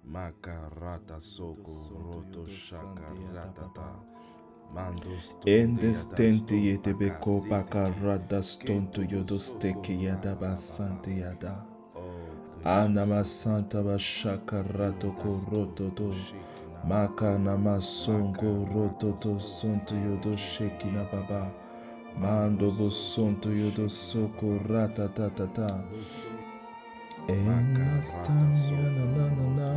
Makarata soko roto shaka ratata. Endestente yedebeko bakarada stonto yodosteke yadaba sante yada. Anama santa bashaka rato koroto do. Maka nama songo roto to sonto yodo sheki na baba. Mando bo sonto yodo soko ratatatata. Enastanya na na na na.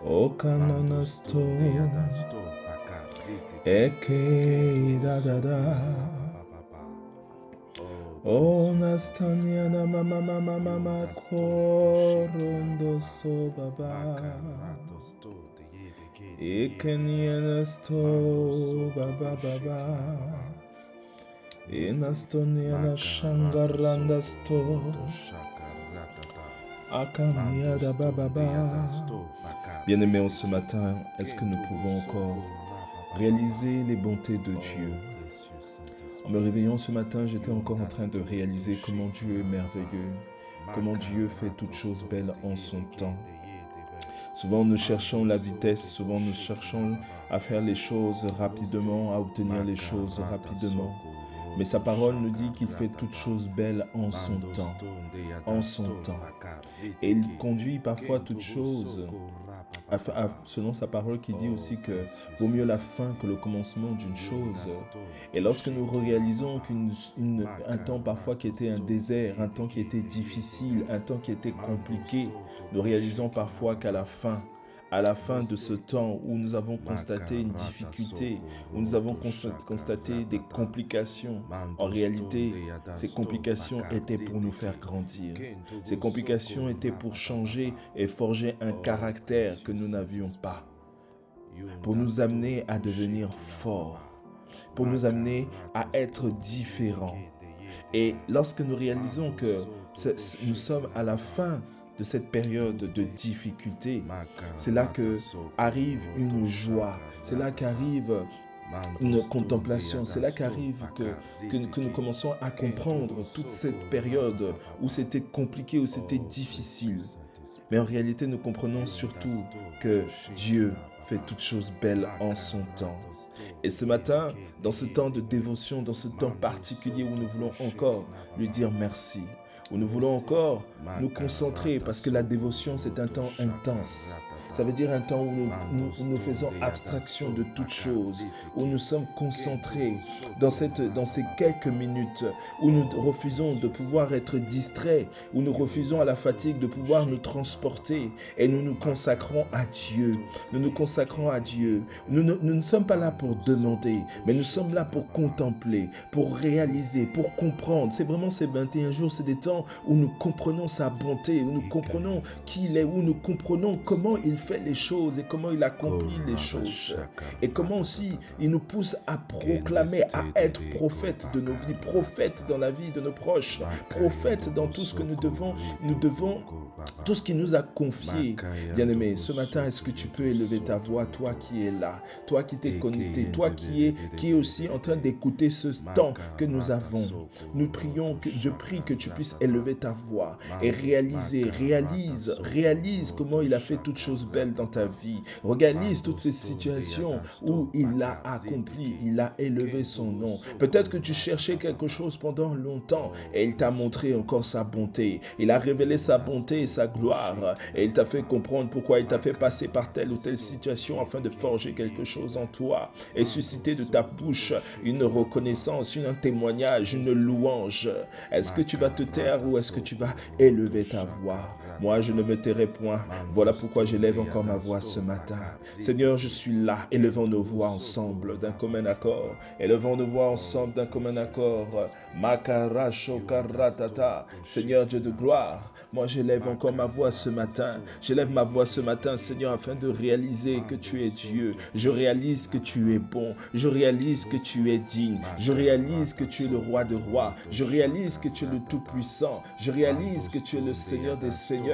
Okanana sto. Eke da da da. O nastanya na mama mama mama korondo so baba. Ekenya sto baba baba. Enastonia na shangaranda sto. Akania da baba baba. Bien-aimés, ce matin, est-ce que nous pouvons encore réaliser les bontés de Dieu? En me réveillant ce matin, j'étais encore en train de réaliser comment Dieu est merveilleux, comment Dieu fait toutes choses belles en son temps. Souvent nous cherchons la vitesse, souvent nous cherchons à faire les choses rapidement, à obtenir les choses rapidement. Mais sa parole nous dit qu'il fait toutes choses belles en son temps, en son temps. Et il conduit parfois toutes choses selon sa parole qui dit aussi que vaut mieux la fin que le commencement d'une chose. Et lorsque nous réalisons qu'un temps parfois qui était un désert, un temps qui était difficile, un temps qui était compliqué, nous réalisons parfois qu'à la fin de ce temps où nous avons constaté une difficulté, où nous avons constaté des complications, en réalité, ces complications étaient pour nous faire grandir. Ces complications étaient pour changer et forger un caractère que nous n'avions pas, pour nous amener à devenir forts, pour nous amener à être différents. Et lorsque nous réalisons que nous sommes à la fin de cette période de difficulté, c'est là que arrive une joie, c'est là qu'arrive une contemplation, c'est là qu'arrive que nous commençons à comprendre toute cette période où c'était compliqué, où c'était difficile. Mais en réalité, nous comprenons surtout que Dieu fait toutes choses belles en son temps. Et ce matin, dans ce temps de dévotion, dans ce temps particulier où nous voulons encore lui dire merci, où nous voulons encore nous concentrer, parce que la dévotion, c'est un temps intense. Ça veut dire un temps où nous faisons abstraction de toutes choses, où nous sommes concentrés dans ces quelques minutes, où nous refusons de pouvoir être distraits, où nous refusons à la fatigue de pouvoir nous transporter, et nous nous consacrons à Dieu. Nous nous consacrons à Dieu. Nous ne sommes pas là pour demander, mais nous sommes là pour contempler, pour réaliser, pour comprendre. C'est vraiment ces 21 jours, c'est des temps où nous comprenons sa bonté, où nous comprenons qui il est, où nous comprenons comment il fait les choses et comment il accomplit les choses. Et comment aussi il nous pousse à proclamer, à être prophète de nos vies, prophète dans la vie de nos proches, prophète dans tout ce que nous devons, tout ce qu'il nous a confié. Bien-aimé, ce matin, est-ce que tu peux élever ta voix, toi qui es là, toi qui t'es connecté, toi qui est aussi en train d'écouter ce temps que nous avons. Nous prions, je prie que tu puisses élever ta voix et réalise comment il a fait toutes choses belles dans ta vie. Réalise toutes ces situations où il a accompli, il a élevé son nom. Peut-être que tu cherchais quelque chose pendant longtemps et il t'a montré encore sa bonté. Il a révélé sa bonté et sa gloire et il t'a fait comprendre pourquoi il t'a fait passer par telle ou telle situation afin de forger quelque chose en toi et susciter de ta bouche une reconnaissance, un témoignage, une louange. Est-ce que tu vas te taire ou est-ce que tu vas élever ta voix? Moi, je ne me tairai point. Voilà pourquoi j'élève encore ma voix ce matin. Seigneur, je suis là. Élevons nos voix ensemble d'un commun accord. Élevons nos voix ensemble d'un commun accord. Makara shokaratata. Seigneur Dieu de gloire, moi, j'élève encore ma voix ce matin. J'élève ma voix ce matin, Seigneur, afin de réaliser que tu es Dieu. Je réalise que tu es bon. Je réalise que tu es digne. Je réalise que tu es le roi de rois. Je réalise que tu es le Tout-Puissant. Je réalise que tu es le Seigneur des Seigneurs.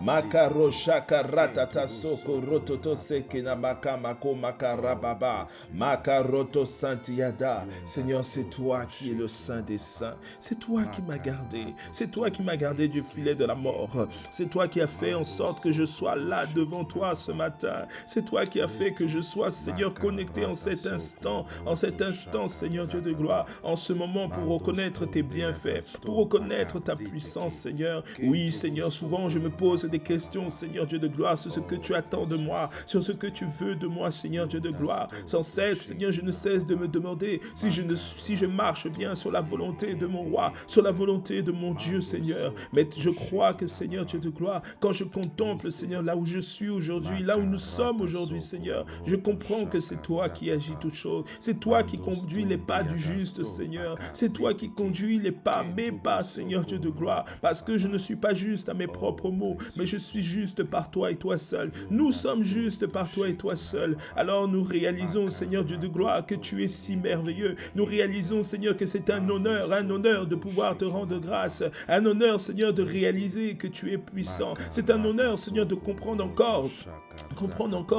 Makaro shakaratata soko rototo sekena makamako makarababa. Makaroto santiada. Seigneur, c'est toi qui es le Saint des Saints. C'est toi qui m'as gardé. C'est toi qui m'as gardé du filet de de la mort. C'est toi qui as fait en sorte que je sois là devant toi ce matin. C'est toi qui as fait que je sois, Seigneur, connecté en cet instant, Seigneur Dieu de gloire, en ce moment pour reconnaître tes bienfaits, pour reconnaître ta puissance, Seigneur. Oui, Seigneur, souvent je me pose des questions, Seigneur Dieu de gloire, sur ce que tu attends de moi, sur ce que tu veux de moi, Seigneur Dieu de gloire. Sans cesse, Seigneur, je ne cesse de me demander si je marche bien sur la volonté de mon roi, sur la volonté de mon Dieu, Seigneur. Mais je crois que, Seigneur Dieu de gloire, quand je contemple, Seigneur, là où je suis aujourd'hui, là où nous sommes aujourd'hui, Seigneur, je comprends que c'est toi qui agis toutes choses. C'est toi qui conduis les pas du juste, Seigneur. C'est toi qui conduis les pas, mes pas, Seigneur Dieu de gloire. Parce que je ne suis pas juste à mes propres mots, mais je suis juste par toi et toi seul. Nous sommes justes par toi et toi seul. Alors nous réalisons, Seigneur Dieu de gloire, que tu es si merveilleux. Nous réalisons, Seigneur, que c'est un honneur de pouvoir te rendre grâce. Un honneur, Seigneur, de réaliser que tu es puissant. C'est un honneur, Seigneur, de comprendre encore,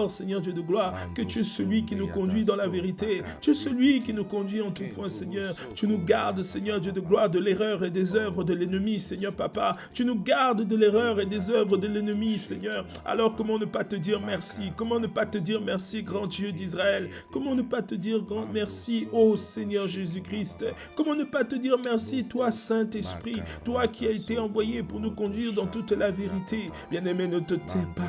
Seigneur Dieu de gloire, que tu es celui qui nous conduit dans la vérité. Tu es celui qui nous conduit en tout point, Seigneur. Tu nous gardes, Seigneur Dieu de gloire, de l'erreur et des œuvres de l'ennemi, Seigneur Papa. Tu nous gardes de l'erreur et des œuvres de l'ennemi, Seigneur. Alors comment ne pas te dire merci? Comment ne pas te dire merci, grand Dieu d'Israël? Comment ne pas te dire grand merci, ô Seigneur Jésus-Christ? Comment ne pas te dire merci, toi Saint-Esprit, toi qui as été envoyé pour nous conduire dans toute la vérité? Bien-aimé, ne te tais pas,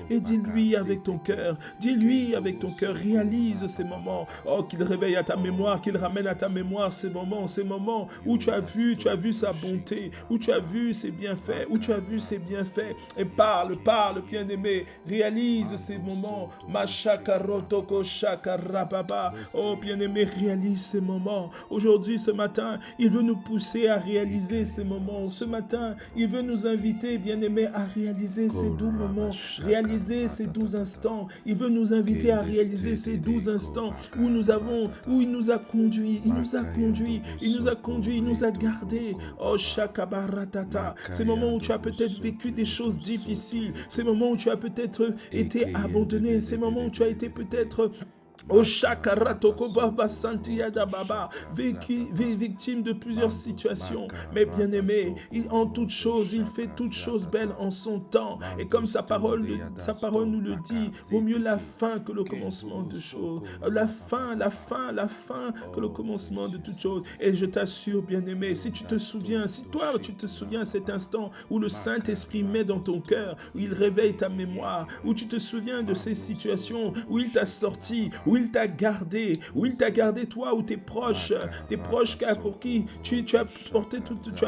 et dis-lui avec ton cœur, réalise ces moments, oh, qu'il réveille à ta mémoire, qu'il ramène à ta mémoire ces moments où tu as vu sa bonté, où tu as vu ses bienfaits, et parle, bien-aimé, réalise ces moments, oh, bien-aimé, réalise ces moments. Aujourd'hui, ce matin, il veut nous pousser à réaliser ces moments. Ce matin, il veut nous inviter, bien-aimé, à réaliser ces doux moments, réaliser ces doux instants. Il veut nous inviter à réaliser ces doux instants où il nous a conduits, il nous a gardés. Oh, Shakabaratata. Ces moments où tu as peut-être vécu des choses difficiles, ces moments où tu as peut-être été abandonné, ces moments où tu as été peut-être victime de plusieurs situations, mais bien aimé, en toute chose, il fait toutes choses belles en son temps, et comme sa parole nous le dit, vaut mieux la fin que le commencement de choses, la fin que le commencement de toutes choses. Et je t'assure, bien aimé, si tu te souviens cet instant où le Saint-Esprit met dans ton cœur, où il réveille ta mémoire, où tu te souviens de ces situations où il t'a sorti, où il t'a gardé, toi ou tes proches pour qui tu as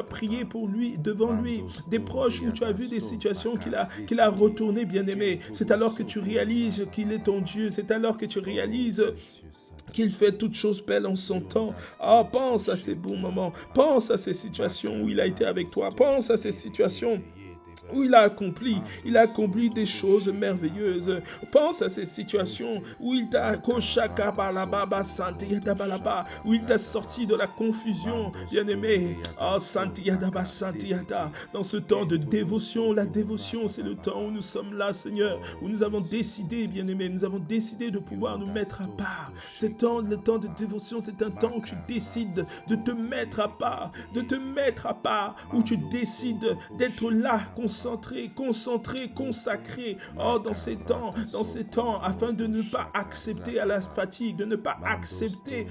prié pour lui, devant lui, des proches où tu as vu des situations qu'il a retournées, bien-aimé. C'est alors que tu réalises qu'il est ton Dieu, c'est alors que tu réalises qu'il fait toutes choses belles en son temps. Ah, pense à ces bons moments, pense à ces situations où il a été avec toi, pense à ces situations où il a accompli des choses merveilleuses. Pense à ces situations où il t'a où il t'a sorti de la confusion, bien-aimé. Oh, dans ce temps de dévotion, la dévotion, c'est le temps où nous sommes là, Seigneur, où nous avons décidé, bien-aimé, nous avons décidé de pouvoir nous mettre à part. Le temps de dévotion, c'est un temps où tu décides de te mettre à part, où tu décides d'être là, concentré, consacré, oh, dans ces temps, afin de ne pas accepter à la fatigue, de ne pas accepter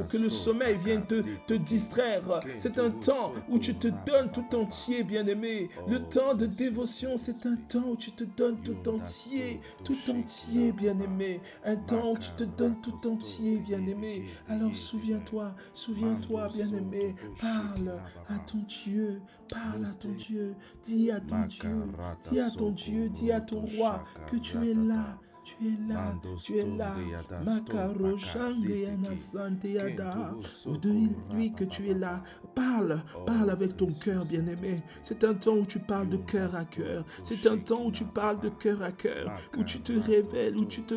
que le sommeil vienne te distraire. C'est un temps où tu te donnes tout entier, bien-aimé. Le temps de dévotion, c'est un temps où tu te donnes tout entier, bien-aimé. Un temps où tu te donnes tout entier, bien-aimé. Alors souviens-toi, bien-aimé. Parle à ton Dieu, dis à ton Dieu, dis à ton roi que tu es là. Tu es là. Dis-lui que tu es là. Parle avec ton cœur, bien-aimé. C'est un temps où tu parles de cœur à cœur. C'est un temps où tu parles de cœur à cœur, où tu te révèles, où tu te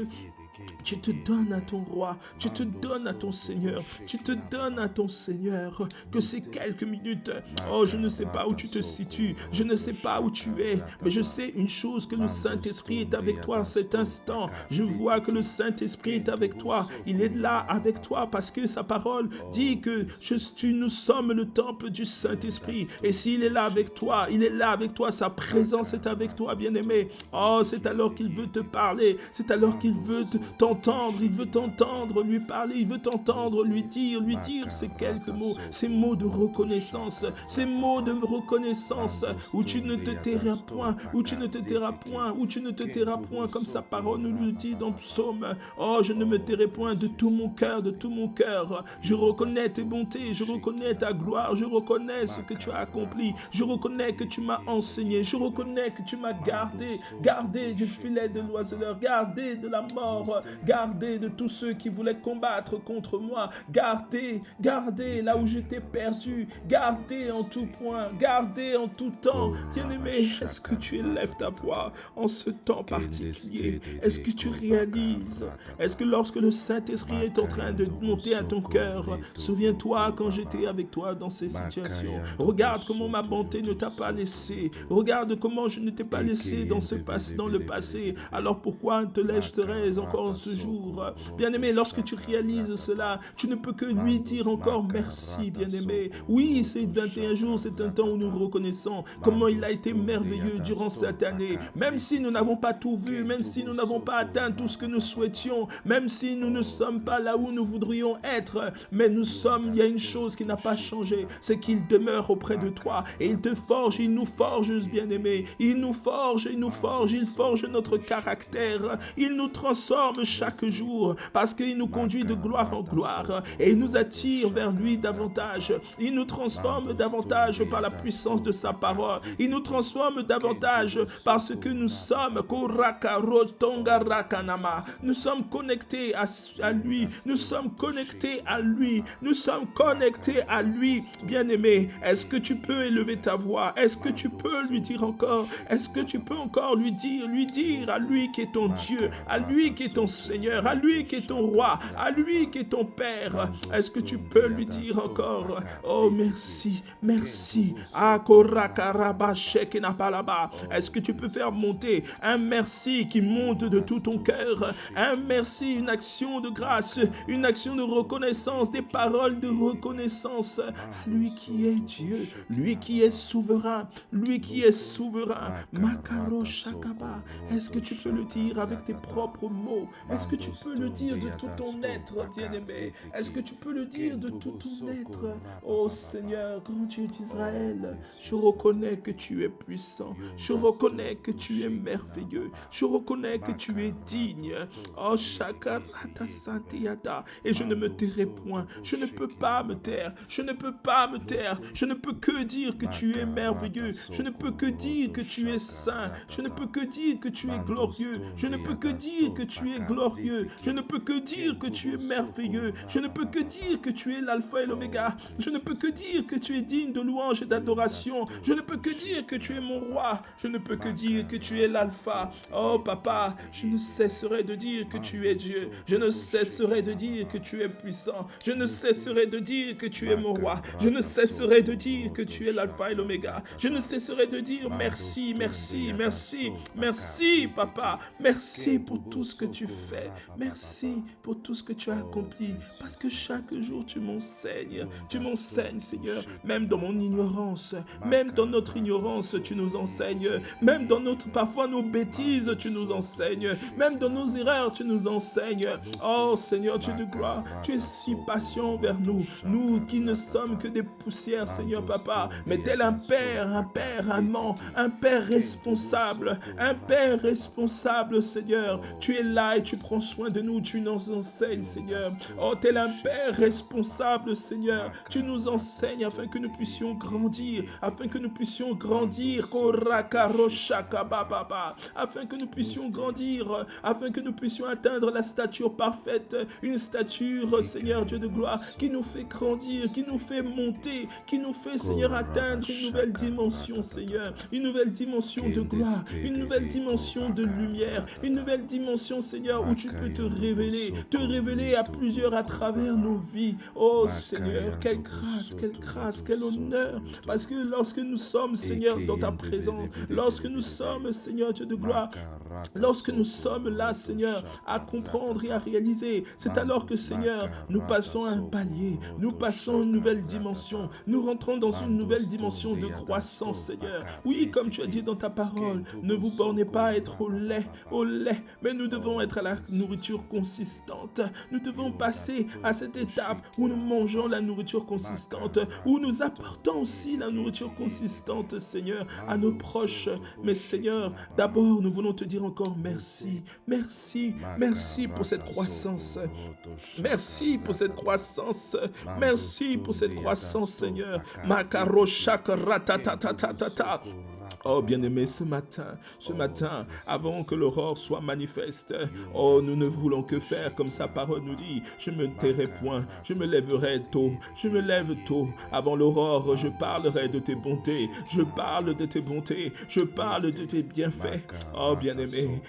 Tu te donnes à ton roi, tu te donnes à ton Seigneur, tu te donnes à ton Seigneur, que ces quelques minutes, oh je ne sais pas où tu te situes, je ne sais pas où tu es, mais je sais une chose, que le Saint-Esprit est avec toi en cet instant. Je vois que le Saint-Esprit est avec toi, il est là avec toi parce que sa parole dit que nous sommes le temple du Saint-Esprit, et s'il est là avec toi, il est là avec toi, sa présence est avec toi, bien-aimé. Oh, c'est alors qu'il veut te parler, c'est alors qu'il veut t'entendre, il veut t'entendre lui parler, il veut t'entendre lui dire ces quelques mots, ces mots de reconnaissance, ces mots de reconnaissance, où tu ne te tairas point, où tu ne te tairas point, où tu ne te tairas point, comme sa parole nous le dit dans Psaume. Oh, je ne me tairai point de tout mon cœur, de tout mon cœur. Je reconnais tes bontés, je reconnais ta gloire, je reconnais ce que tu as accompli, je reconnais que tu m'as enseigné, je reconnais que tu m'as gardé du filet de l'oiseleur, gardé de la mort, gardé de tous ceux qui voulaient combattre contre moi, gardé là où j'étais perdu, gardé en tout point, gardé en tout temps. Bien-aimé, est-ce que tu élèves ta voix en ce temps particulier? Est-ce que tu réalises? Est-ce que lorsque le Saint-Esprit est en train de monter à ton cœur, souviens-toi quand j'étais avec toi dans ces situations. Regarde comment ma bonté ne t'a pas laissé. Regarde comment je ne t'ai pas laissé dans le passé. Alors pourquoi te laisserais encore en ce jour? Bien-aimé, lorsque tu réalises cela, tu ne peux que lui dire encore merci, bien-aimé. Oui, ces 21 jours, c'est un temps où nous reconnaissons comment il a été merveilleux durant cette année. Même si nous n'avons pas tout vu, même si nous n'avons pas atteint tout ce que nous souhaitions, même si nous ne sommes pas là où nous voudrions être, mais il y a une chose qui n'a pas changé, c'est qu'il demeure auprès de toi et il te forge, il nous forge, bien-aimé. Il forge notre caractère, il nous transforme chaque jour parce qu'il nous conduit de gloire en gloire et il nous attire vers lui davantage. Il nous transforme davantage par la puissance de sa parole. Il nous transforme davantage parce que nous sommes nous sommes connectés à lui, nous sommes connectés à lui, nous sommes connectés à lui. Bien-aimé, est-ce que tu peux élever ta voix? Est-ce que tu peux lui dire encore? Est-ce que tu peux encore lui dire à lui qui est ton Dieu, à lui qui est ton Seigneur, à lui qui est ton roi, à lui qui est ton Père? Est-ce que tu peux lui dire encore? Oh, merci, merci. Est-ce que tu peux faire monter un merci qui monte de tout ton cœur, un merci, une action de grâce, une action de reconnaissance, des paroles de reconnaissance à lui qui est Dieu, lui qui est souverain, lui qui est souverain. Makaro Shakaba. Est-ce que tu peux le dire avec tes propres mots? Est-ce que tu peux le dire de tout ton être, bien-aimé? Est-ce que tu peux le dire de tout ton être? Oh Seigneur, grand Dieu d'Israël, je reconnais que tu es puissant, je reconnais que tu es merveilleux, je reconnais que tu es digne. Oh Shakarata Santiyata, et je ne me tairai point, je ne peux pas me taire, je ne peux pas me taire, je ne peux que dire que tu es merveilleux, je ne peux que dire que tu es saint, je ne peux que dire que tu es glorieux, je ne peux que dire que tu es glorieux, je ne peux que dire que tu es merveilleux, je ne peux que dire que tu es l'alpha et l'oméga, je ne peux que dire que tu es digne de louange et d'adoration, je ne peux que dire que tu es mon roi, je ne peux que dire que tu es l'alpha. Oh papa, je ne cesserai de dire que tu es Dieu, je ne cesserai de dire que tu es puissant, je ne cesserai de dire que tu es mon roi, je ne cesserai de dire que tu es l'alpha et l'oméga, je ne cesserai de dire merci, merci, merci, merci papa, merci pour tout ce que tu fais, merci pour tout ce que tu as accompli, parce que chaque jour tu m'enseignes Seigneur, même dans mon ignorance, même dans notre ignorance tu nous enseignes, même dans parfois nos bêtises tu nous enseignes, même dans nos erreurs tu nous enseignes. Oh Seigneur Dieu de gloire, tu es si patient vers nous, nous qui ne sommes que des poussières Seigneur papa, mais tel un père amant, un père responsable Seigneur, tu es là et tu prends soin de nous, tu nous enseignes Seigneur. Oh tel un père responsable Seigneur, tu nous enseignes afin que nous puissions grandir, afin que nous puissions grandir, afin que nous puissions grandir, afin que nous puissions atteindre la stature parfaite, une stature Seigneur Dieu de gloire qui nous fait grandir, qui nous fait monter, qui nous fait Seigneur atteindre une nouvelle dimension Seigneur, une nouvelle dimension de gloire, une nouvelle dimension de lumière, une nouvelle dimension Seigneur Seigneur, où tu peux te révéler à plusieurs à travers nos vies. Oh Seigneur, quelle grâce, quel honneur. Parce que lorsque nous sommes, Seigneur, dans ta présence, lorsque nous sommes, Seigneur Dieu de gloire, lorsque nous sommes là, Seigneur, à comprendre et à réaliser, c'est alors que, Seigneur, nous passons un palier, nous passons une nouvelle dimension, nous rentrons dans une nouvelle dimension de croissance, Seigneur. Oui, comme tu as dit dans ta parole, ne vous bornez pas à être au lait, mais nous devons être à la nourriture consistante. Nous devons passer à cette étape où nous mangeons la nourriture consistante, où nous apportons aussi la nourriture consistante, Seigneur, à nos proches. Mais Seigneur, d'abord, nous voulons te dire encore merci. Merci pour cette croissance. Merci pour cette croissance. Merci pour cette croissance, Seigneur. Makaro shakara ta ta ta ta ta ta. Oh bien-aimé, ce matin, avant que l'aurore soit manifeste, oh, nous ne voulons que faire comme sa parole nous dit. Je me tairai point, je me lèverai tôt, je me lève tôt. Avant l'aurore, je parlerai de tes bontés, je parle de tes bontés, je parle de tes bienfaits. Oh bien-aimé,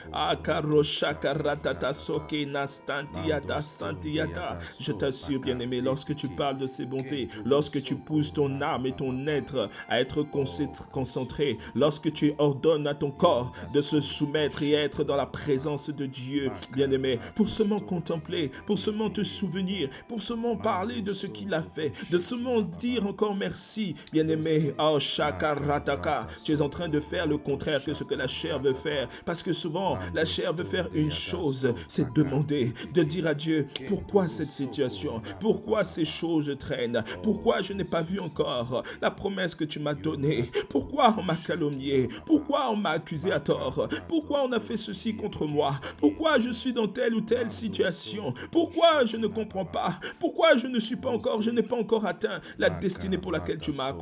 je t'assure, bien-aimé, lorsque tu parles de ces bontés, lorsque tu pousses ton âme et ton être à être concentré, lorsque tu ordonnes à ton corps de se soumettre et être dans la présence de Dieu, bien-aimé, pour seulement contempler, pour seulement te souvenir, pour seulement parler de ce qu'il a fait, de seulement dire encore merci, bien-aimé. Oh, shakarataka, tu es en train de faire le contraire que ce que la chair veut faire, parce que souvent, la chair veut faire une chose, c'est demander, de dire à Dieu, pourquoi cette situation, pourquoi ces choses traînent, pourquoi je n'ai pas vu encore la promesse que tu m'as donnée, pourquoi on m'a calomnié, pourquoi on m'a accusé à tort, pourquoi on a fait ceci contre moi, pourquoi je suis dans telle ou telle situation, pourquoi je ne comprends pas, pourquoi je n'ai pas encore atteint la destinée pour laquelle tu m'as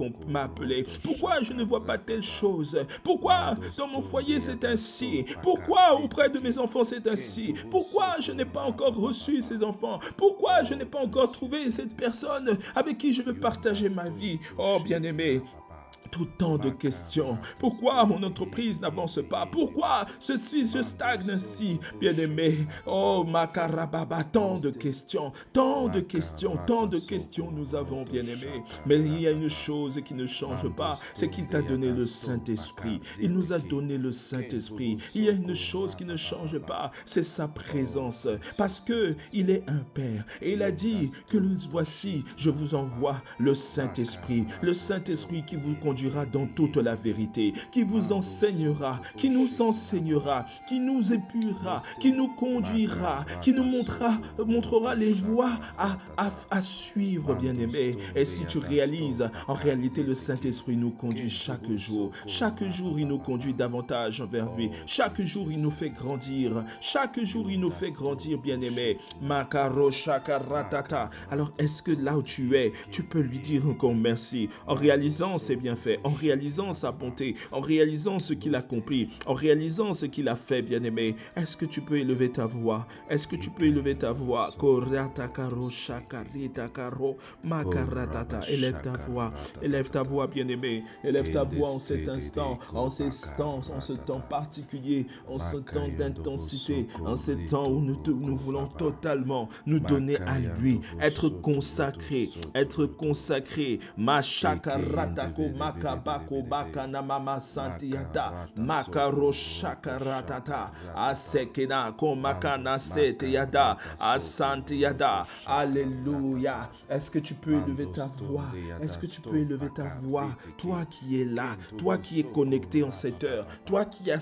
appelé, pourquoi je ne vois pas telle chose, pourquoi dans mon foyer c'est ainsi, pourquoi auprès de mes enfants c'est ainsi, pourquoi je n'ai pas encore reçu ces enfants, pourquoi je n'ai pas encore trouvé cette personne avec qui je veux partager ma vie. Oh bien-aimé, tout tant de questions. Pourquoi mon entreprise n'avance pas? Pourquoi je stagne ainsi, bien-aimé? Oh, Makarababa, tant de questions nous avons, bien-aimé. Mais il y a une chose qui ne change pas, c'est qu'il t'a donné le Saint-Esprit. Il nous a donné le Saint-Esprit. Il y a une chose qui ne change pas, c'est sa présence. Parce que il est un Père. Et il a dit que voici, je vous envoie le Saint-Esprit. Le Saint-Esprit qui vous conduira dans toute la vérité, qui vous enseignera, qui nous enseignera, qui nous épurera, qui nous conduira, qui nous montrera les voies à suivre, bien-aimé. Et si tu réalises, en réalité, le Saint-Esprit nous conduit chaque jour. Chaque jour, il nous conduit davantage envers lui. Chaque jour, il nous fait grandir. Chaque jour, il nous fait grandir, bien-aimé. Makaro shakaratata. Alors, est-ce que là où tu es, tu peux lui dire encore merci en réalisant ses bienfaits, en réalisant sa bonté, en réalisant ce qu'il accomplit, en réalisant ce qu'il a fait, bien-aimé? Est-ce que tu peux élever ta voix? Est-ce que tu peux élever ta voix? Élève ta voix, bien-aimé. Élève ta voix en cet instant, en ce temps particulier, en ce temps d'intensité, en ce temps où nous voulons totalement nous donner à lui, être consacrés, Makabako bakana mama santiata makaro shakaratata asekena komakana seteyada asantiyada. Alléluia. Est-ce que tu peux élever ta voix? Est-ce que tu peux élever ta voix? Toi qui es là, toi qui es connecté en cette heure, toi qui as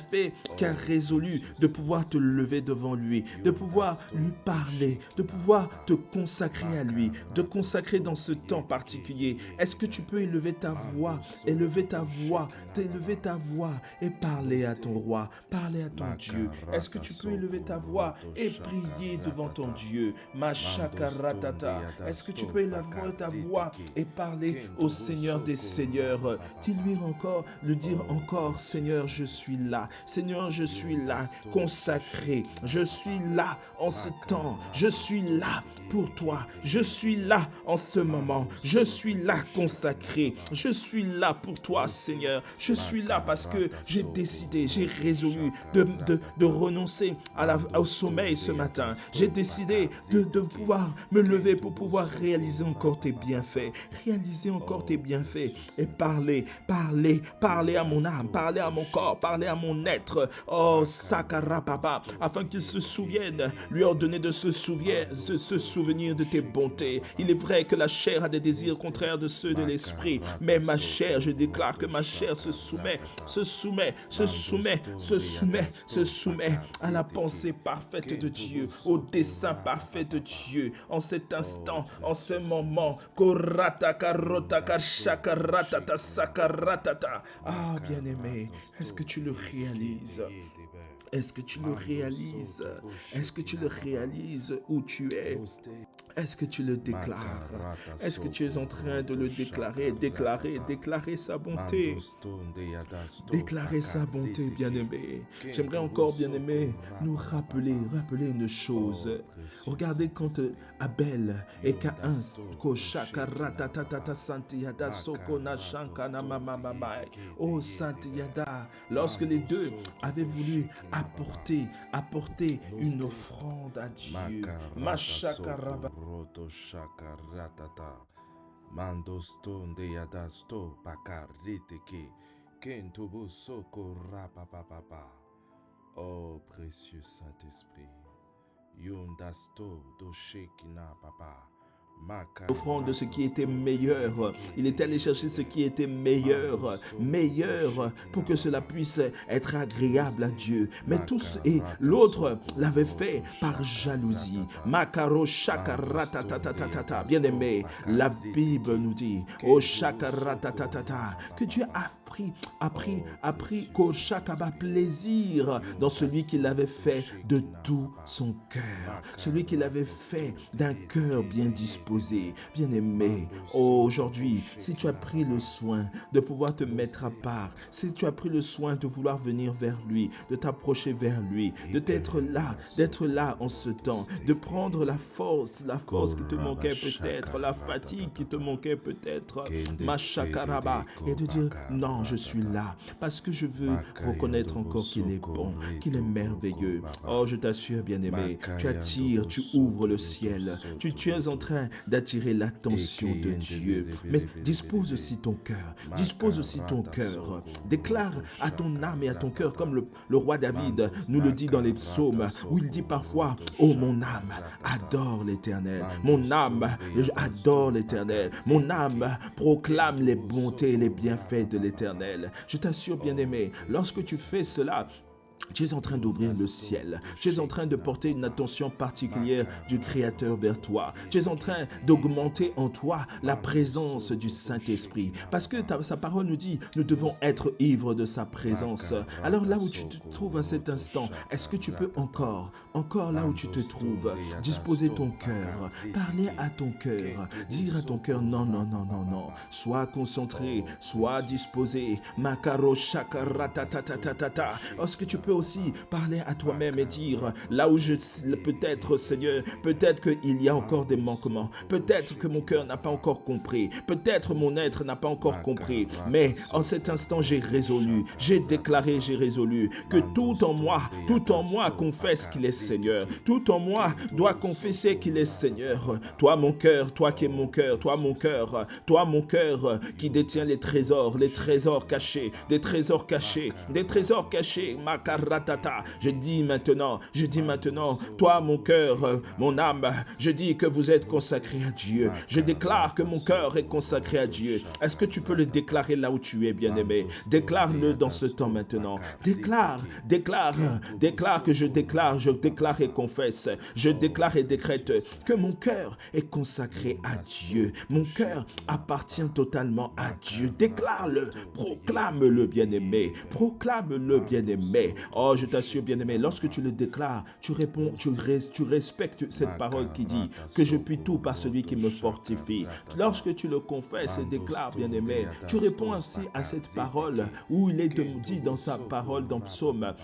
résolu de pouvoir te lever devant lui, de pouvoir lui parler, de pouvoir te consacrer à lui, de consacrer dans ce temps particulier. Est-ce que tu peux élever ta voix, élever ta voix et parler à ton roi, parler à ton Dieu? Est-ce que tu peux élever ta voix et prier devant ton Dieu? Mashakaratata. Est-ce que tu peux élever ta voix et parler au Seigneur des Seigneurs? Dis-lui encore, le dire encore: Seigneur, je suis là. Seigneur, je suis là, consacré. Je suis là en ce temps. Je suis là pour toi. Je suis là en ce moment. Je suis là consacré. Je suis là là pour toi, Seigneur. Je suis là parce que j'ai décidé, j'ai résolu de renoncer au sommeil ce matin. J'ai décidé de pouvoir me lever pour pouvoir réaliser encore tes bienfaits. Réaliser encore tes bienfaits et parler à mon âme, parler à mon corps, parler à mon être. Oh, Sakara Papa, afin qu'il se souvienne, lui ordonner de se souvenir de tes bontés. Il est vrai que la chair a des désirs contraires de ceux de l'esprit, mais ma chair, je déclare que ma chair se soumet à la pensée parfaite de Dieu, au dessein parfait de Dieu. En cet instant, en ce moment, ah, bien-aimé, est-ce que tu le réalises? Est-ce que tu le réalises? Est-ce que tu le réalises où tu es? Est-ce que tu le déclares? Est-ce que tu es en train de le déclarer? Déclarer sa bonté. Déclarer sa bonté, bien-aimé. J'aimerais encore, bien-aimé, nous rappeler une chose. Regardez quand Abel et Caïn, oh Saint-Yada, lorsque les deux avaient voulu apporter une offrande à Dieu. Roto shakaratata mandoston de yadasto pakariteke kentobo soko rapapapa. Oh précieux Saint-Esprit, yondasto do shekina papa. Offrande de ce qui était meilleur. Il est allé chercher ce qui était meilleur pour que cela puisse être agréable à Dieu. Mais tous et l'autre l'avait fait par jalousie. Makaro shakaratatata. Bien aimé, la Bible nous dit, oh shakaratatata, que Dieu a appris qu'au shakaba plaisir dans celui qui l'avait fait de tout son cœur, celui qui l'avait fait d'un cœur bien disposé. Bien-aimé, aujourd'hui, si tu as pris le soin de pouvoir te mettre à part, si tu as pris le soin de vouloir venir vers lui, de t'approcher vers lui, d'être là en ce temps, de prendre la force qui te manquait peut-être, la fatigue qui te manquait peut-être, Mashakaraba, et de dire non, je suis là parce que je veux reconnaître encore qu'il est bon, qu'il est merveilleux. Oh, je t'assure, bien-aimé, tu attires, tu ouvres le ciel, tu es en train d'attirer l'attention de Dieu. Mais dispose aussi ton cœur, déclare à ton âme et à ton cœur, comme le roi David nous le dit dans les psaumes, où il dit parfois, oh mon âme, adore l'Éternel, mon âme, adore l'Éternel, mon âme, proclame les bontés et les bienfaits de l'Éternel. Je t'assure, bien-aimé, lorsque tu fais cela, tu es en train d'ouvrir le ciel. Tu es en train de porter une attention particulière du Créateur vers toi. Tu es en train d'augmenter en toi la présence du Saint-Esprit. Parce que sa parole nous dit, nous devons être ivres de sa présence. Alors là où tu te trouves à cet instant, est-ce que tu peux encore là où tu te trouves, disposer ton cœur, parler à ton cœur, dire à ton cœur, non. Sois concentré, sois disposé. Makaro shakaratatata. Est-ce que tu peux aussi parler à toi-même et dire, là où peut-être, Seigneur, peut-être qu'il y a encore des manquements, peut-être que mon cœur n'a pas encore compris, peut-être mon être n'a pas encore compris, mais en cet instant, j'ai résolu, j'ai déclaré, j'ai résolu que tout en moi confesse qu'il est Seigneur, tout en moi doit confesser qu'il est Seigneur. Toi, mon cœur, toi qui es mon cœur, toi, mon cœur qui détient les trésors cachés, des trésors cachés, Makaratata. Je dis maintenant, toi, mon cœur, mon âme, je dis que vous êtes consacrés à Dieu. Je déclare que mon cœur est consacré à Dieu. Est-ce que tu peux le déclarer là où tu es, bien-aimé? Déclare-le dans ce temps maintenant. Déclare que je déclare et confesse. Je déclare et décrète que mon cœur est consacré à Dieu. Mon cœur appartient totalement à Dieu. Déclare-le, proclame-le, bien-aimé. Proclame-le, bien-aimé. Oh, je t'assure, bien-aimé, lorsque tu le déclares, tu réponds, tu respectes cette parole qui dit que je puis tout par celui qui me fortifie. Lorsque tu le confesses et déclares, bien-aimé, tu réponds aussi à cette parole où il est dit dans sa parole dans Psaume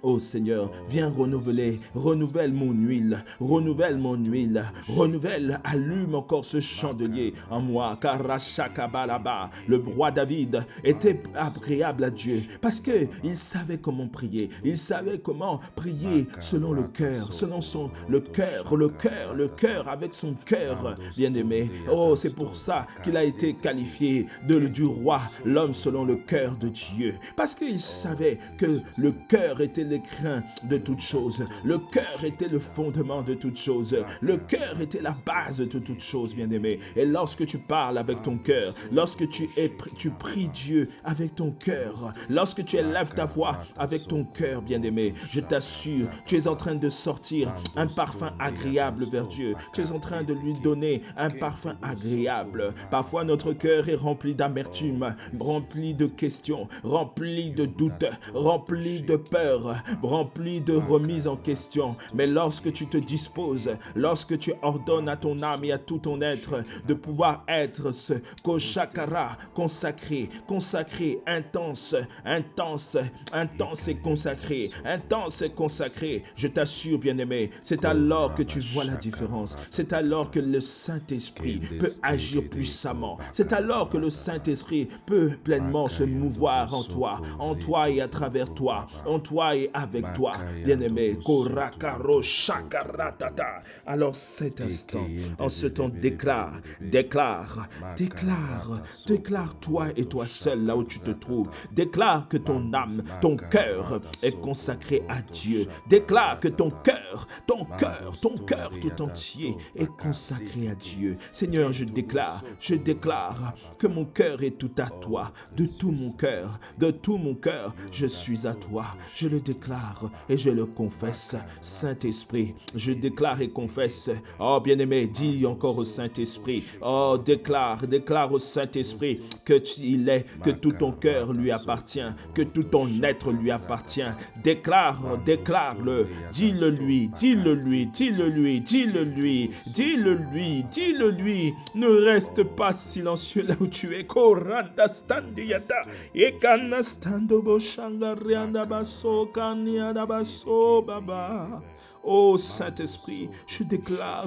Oh Seigneur, viens renouvelle mon huile, renouvelle, allume encore ce chandelier en moi. Karashakabalaba, le roi David était agréable à Dieu parce qu'il savait comment prier. Il savait comment prier selon le cœur, le cœur, avec son cœur, bien-aimé. Oh, c'est pour ça qu'il a été qualifié du roi, l'homme selon le cœur de Dieu. Parce qu'il savait que le cœur était l'écrin de toutes choses. Le cœur était le fondement de toutes choses. Le cœur était la base de toutes choses, bien-aimé. Et lorsque tu parles avec ton cœur, lorsque tu pries Dieu avec ton cœur, lorsque tu élèves ta voix avec ton cœur, bien-aimé, je t'assure, tu es en train de sortir un parfum agréable vers Dieu. Tu es en train de lui donner un parfum agréable. Parfois, notre cœur est rempli d'amertume, rempli de questions, rempli de doutes, rempli de peur, rempli de remise en question. Mais lorsque tu te disposes, lorsque tu ordonnes à ton âme et à tout ton être de pouvoir être ce koshakara, consacré, intense et consacré, je t'assure, bien-aimé, c'est alors que tu vois la différence. C'est alors que le Saint-Esprit peut agir puissamment. C'est alors que le Saint-Esprit peut pleinement se mouvoir en toi et à travers toi, en toi et avec toi, bien-aimé. Alors cet instant, en ce temps, déclare toi et toi seul là où tu te trouves. Déclare que ton âme, ton cœur est consacré à Dieu. Déclare que ton cœur tout entier est consacré à Dieu. Seigneur, je déclare que mon cœur est tout à toi. De tout mon cœur, je suis à toi. Je le déclare et je le confesse. Saint-Esprit, je déclare et confesse. Oh, bien-aimé, dis encore au Saint-Esprit. Oh, déclare au Saint-Esprit que tout ton cœur lui appartient, que tout ton être lui appartient. Déclare-le. Dis-le lui. Ne reste pas silencieux là où tu es. Oh Saint-Esprit, je déclare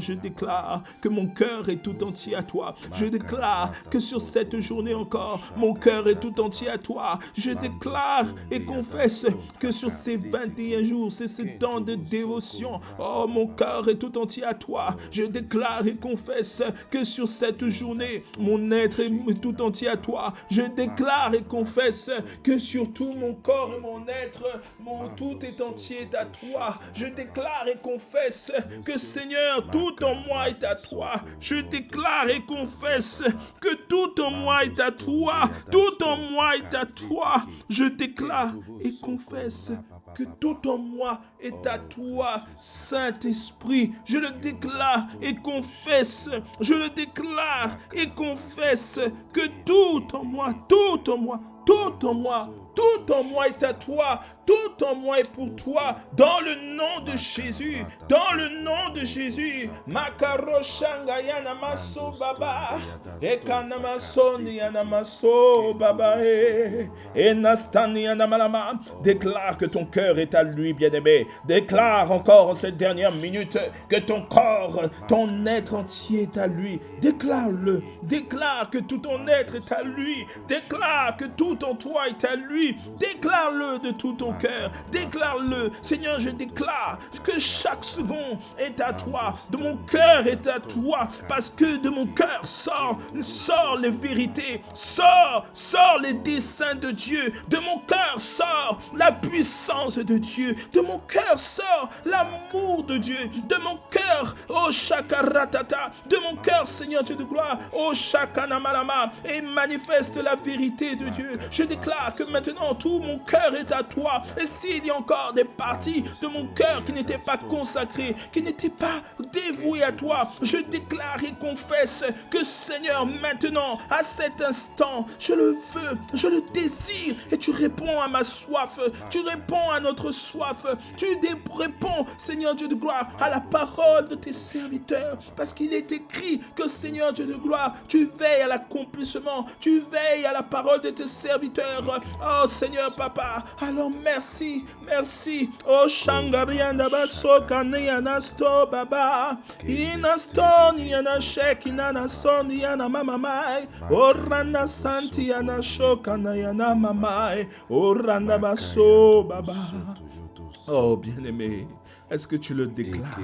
que mon cœur est tout entier à toi. Je déclare que sur cette journée encore, mon cœur est tout entier à toi. Je déclare et confesse que sur ces 21 jours, c'est ce temps de dévotion, oh, mon cœur est tout entier à toi. Je déclare et confesse que sur cette journée, mon être est tout entier à toi. Je déclare et confesse que sur tout mon corps et mon être, mon tout est entier à toi. Je déclare et confesse que Seigneur, tout en moi est à toi. Je déclare et confesse que tout en moi est à toi. Tout en moi est à toi. Je déclare et confesse que tout en moi est à toi, Saint-Esprit. Je le déclare et confesse. Je le déclare et confesse que tout en moi est à toi. Tout en moi est pour toi. Dans le nom de Jésus. Dans le nom de Jésus. Makaro shangayana maso baba. Ekana maso niyana maso baba. Enastani anamalama. Déclare que ton cœur est à lui, bien-aimé. Déclare encore en cette dernière minute que ton corps, ton être entier est à lui. Déclare-le. Déclare que tout ton être est à lui. Déclare que tout en toi est à lui. Déclare-le de tout ton cœur. Déclare-le. Seigneur, je déclare que chaque seconde est à toi. De mon cœur est à toi. Parce que de mon cœur sort les vérités. Sort les desseins de Dieu. De mon cœur sort la puissance de Dieu. De mon cœur sort l'amour de Dieu. De mon cœur, oh Shakaratata. De mon cœur, Seigneur Dieu de gloire, oh Shakanamalama. Et manifeste la vérité de Dieu. Je déclare que maintenant tout mon cœur est à toi. Et s'il y a encore des parties de mon cœur qui n'étaient pas consacrées, qui n'étaient pas dévouées à toi, je déclare et confesse que Seigneur, maintenant, à cet instant, je le veux, je le désire, et tu réponds à ma soif, tu réponds à notre soif, tu réponds, Seigneur Dieu de gloire, à la parole de tes serviteurs, parce qu'il est écrit que Seigneur Dieu de gloire, tu veilles à l'accomplissement, tu veilles à la parole de tes serviteurs, serviteur. Oh Seigneur Papa, alors merci, merci. Oh Shangarianda Baso Kanayanasto Baba. Inasto Niana Shek Inana Soniana Mamamai. Oh Randa Santiana Shokanayana Mamai. Oh Randa Baso Baba. Oh bien-aimé, est-ce que tu le déclares?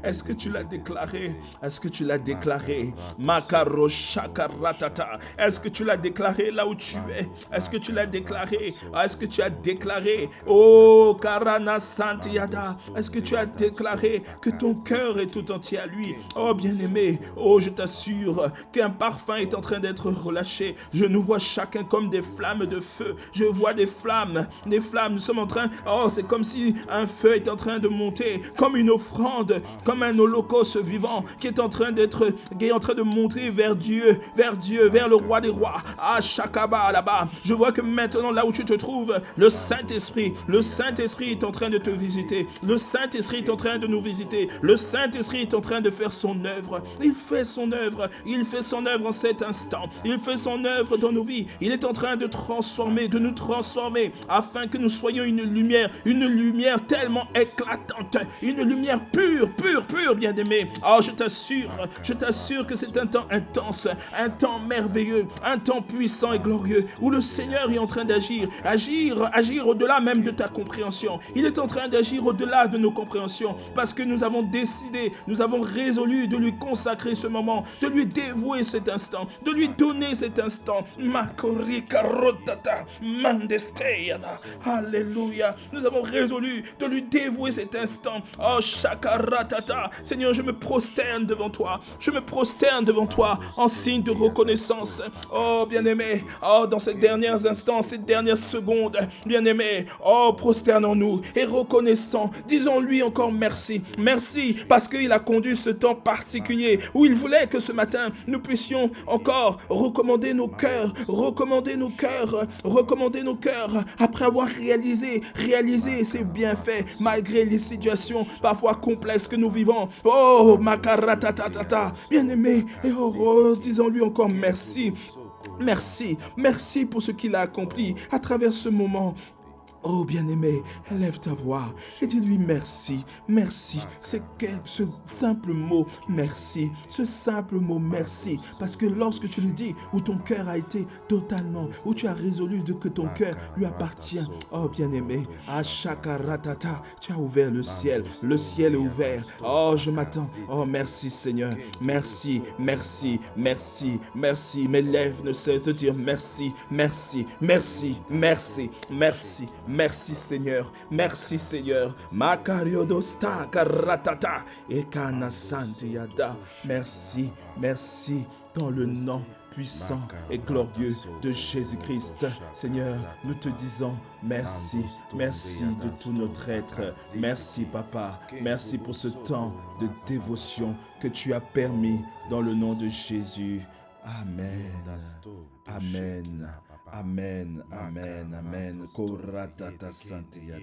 Est-ce que tu l'as déclaré? Est-ce que tu l'as déclaré? Makaro Shakaratata. Est-ce que tu l'as déclaré là où tu es? Est-ce que tu l'as déclaré? Est-ce que tu as déclaré? Oh Karana Santiada. Est-ce que tu as déclaré que ton cœur est tout entier à lui? Oh bien-aimé, oh je t'assure qu'un parfum est en train d'être relâché. Je nous vois chacun comme des flammes de feu. Je vois des flammes. Nous sommes en train, oh c'est comme si un feu est en train de monter, comme une offrande, comme un holocauste vivant qui est en train de monter vers Dieu, vers le roi des rois. Ah, Shakaba là-bas. Je vois que maintenant, là où tu te trouves, le Saint-Esprit est en train de te visiter. Le Saint-Esprit est en train de nous visiter. Le Saint-Esprit est en train de faire son œuvre. Il fait son œuvre en cet instant. Il fait son œuvre dans nos vies. Il est en train de nous transformer, afin que nous soyons une lumière tellement éclatante, une lumière pure, bien-aimé. Oh, je t'assure que c'est un temps intense, un temps merveilleux, un temps puissant et glorieux, où le Seigneur est en train d'agir au-delà même de ta compréhension. Il est en train d'agir au-delà de nos compréhensions, parce que nous avons décidé, nous avons résolu de lui consacrer ce moment, de lui dévouer cet instant, de lui donner cet instant. Alléluia. Nous avons résolu de lui dévouer cet instant. Oh, Shakaratata. Seigneur, je me prosterne devant toi. En signe de reconnaissance. Oh, bien-aimé. Oh, dans ces derniers instants, ces dernières secondes, bien-aimé. Oh, prosternons-nous et reconnaissons. Disons-lui encore merci. Merci parce qu'il a conduit ce temps particulier où il voulait que ce matin, nous puissions encore recommander nos cœurs après avoir réalisé ses bienfaits malgré les situations parfois complexes que nous vivons. Oh, Makaratatata, bien-aimé, et disons-lui encore merci. Merci pour ce qu'il a accompli à travers ce moment. Oh bien-aimé, élève ta voix et dis-lui merci. C'est ce simple mot merci. Parce que lorsque tu le dis, où ton cœur a été totalement, où tu as résolu que ton cœur lui appartient. Oh bien-aimé, à Shakaratata, tu as ouvert le ciel est ouvert. Oh je m'attends. Oh merci Seigneur, merci. Mes lèvres ne cessent de dire merci. Merci Seigneur. Makariodosta karatata ekana santiada. Merci dans le nom puissant et glorieux de Jésus-Christ. Seigneur, nous te disons merci de tout notre être. Merci Papa, merci pour ce temps de dévotion que tu as permis dans le nom de Jésus. Amen. Koratata santia.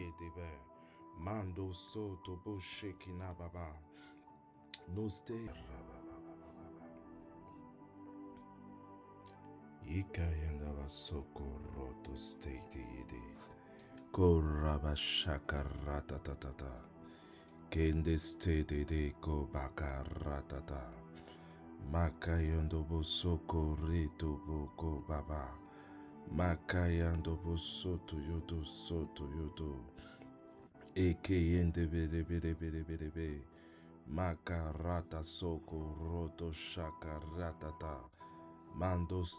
Mando soto boshekina baba. Noste. Ikayanda vasoko roto steke yede. Korabashaka ratatata. Kende stede de ko bakaratata. Makayando bosoko reto boko baba. Makayando bosoto yodo. Ekeyende bere. Makarata soko roto shaka ratata. Mandos